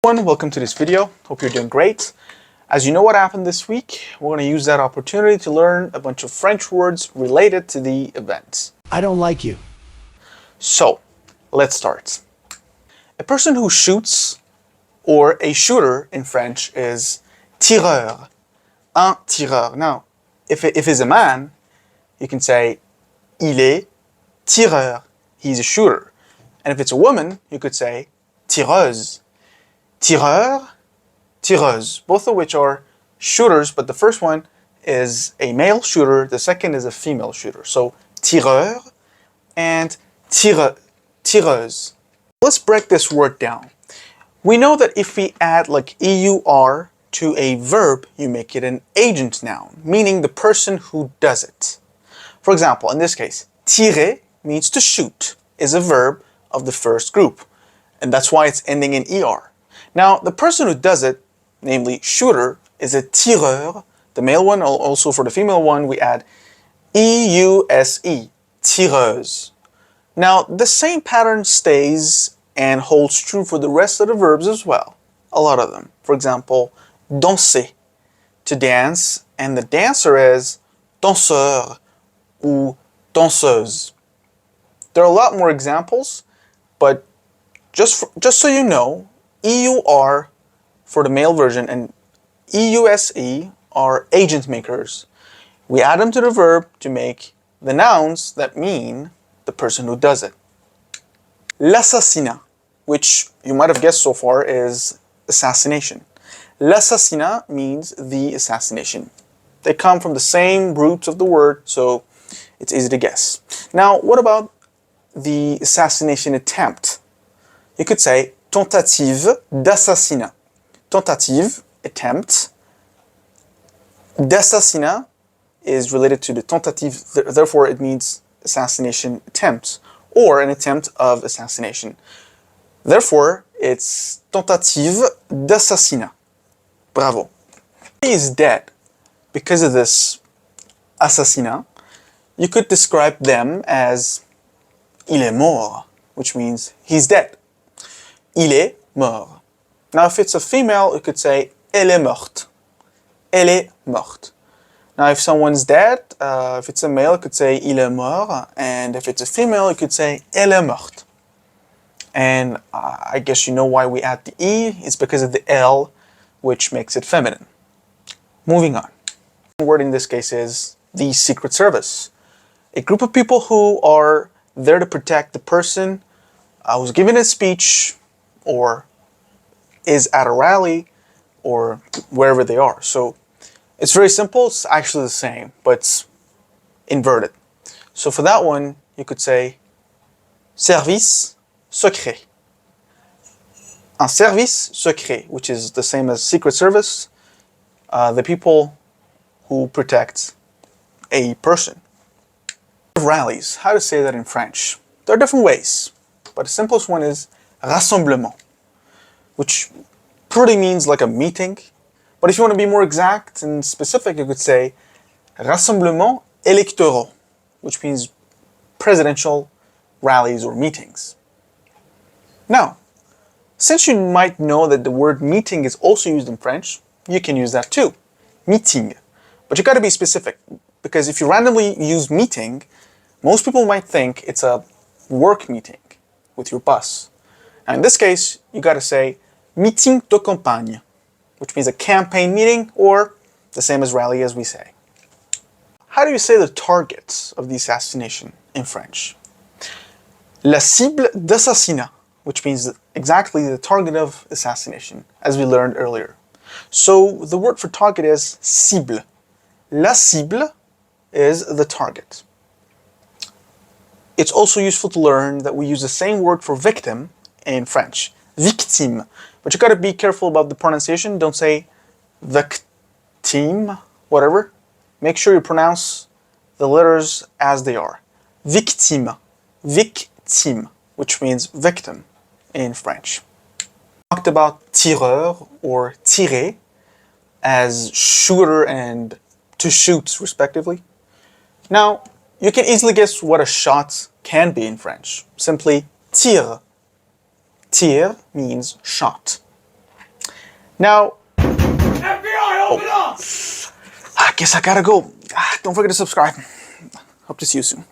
Everyone, welcome to this video. Hope you're doing great. As you know what happened this week, we're going to use that opportunity to learn a bunch of French words related to the event. I don't like you. So, let's start. A person who shoots, or a shooter in French, is tireur. Un tireur. Now, if it's a man, you can say il est tireur. He's a shooter. And if it's a woman, you could say tireuse. Tireur, tireuse, both of which are shooters, but the first one is a male shooter, the second is a female shooter. So tireur and tireuse. Let's break this word down. We know that if we add like EUR to a verb, you make it an agent noun, meaning the person who does it. For example, in this case, tirer means to shoot, is a verb of the first group, and that's why it's ending in ER. Now, the person who does it, namely shooter, is a tireur. The male one, also for the female one, we add EUSE, tireuse. Now, the same pattern stays and holds true for the rest of the verbs as well. A lot of them. For example, danser, to dance, and the dancer is danseur ou danseuse. There are a lot more examples, but just so you know, EUR for the male version and EUSE are agent makers. We add them to the verb to make the nouns that mean the person who does it. L'assassinat, which you might have guessed so far, is assassination. L'assassinat means the assassination. They come from the same roots of the word, so it's easy to guess. Now, what about the assassination attempt? You could say tentative d'assassinat. Tentative, attempt. D'assassinat is related to the tentative, therefore it means assassination attempt, or an attempt of assassination. Therefore, it's tentative d'assassinat. Bravo. He is dead. Because of this assassinat, you could describe them as il est mort, which means he's dead. Il est mort. Now, if it's a female, you could say elle est morte. Elle est morte. Now, if someone's dead, if it's a male, you could say il est mort, and if it's a female, you could say elle est morte. And I guess you know why we add the E. It's because of the L, which makes it feminine. Moving on. The word in this case is the Secret Service. A group of people who are there to protect the person who's giving a speech or is at a rally or wherever they are. So it's very simple. It's actually the same, but it's inverted. So for that one, you could say service secret. Un service secret, which is the same as Secret Service, the people who protect a person. Rallies, how to say that in French? There are different ways, but the simplest one is rassemblement, which pretty means like a meeting. But if you want to be more exact and specific, you could say rassemblement électoraux, which means presidential rallies or meetings. Now, since you might know that the word meeting is also used in French, you can use that too, meeting. But you got to be specific, because if you randomly use meeting, most people might think it's a work meeting with your boss. Now in this case, you got to say meeting de campagne, which means a campaign meeting, or the same as rally as we say. How do you say the targets of the assassination in French? La cible d'assassinat, which means exactly the target of assassination, as we learned earlier. So the word for target is cible. La cible is the target. It's also useful to learn that we use the same word for victim in French, victime. But you gotta be careful about the pronunciation. Don't say victime, whatever. Make sure you pronounce the letters as they are. Victime, victime, which means victim in French. We talked about tireur or tirer as shooter and to shoot, respectively. Now, you can easily guess what a shot can be in French. Simply tire. Tire means shot. Now, FBI, open up! I guess I gotta go. Don't forget to subscribe. Hope to see you soon.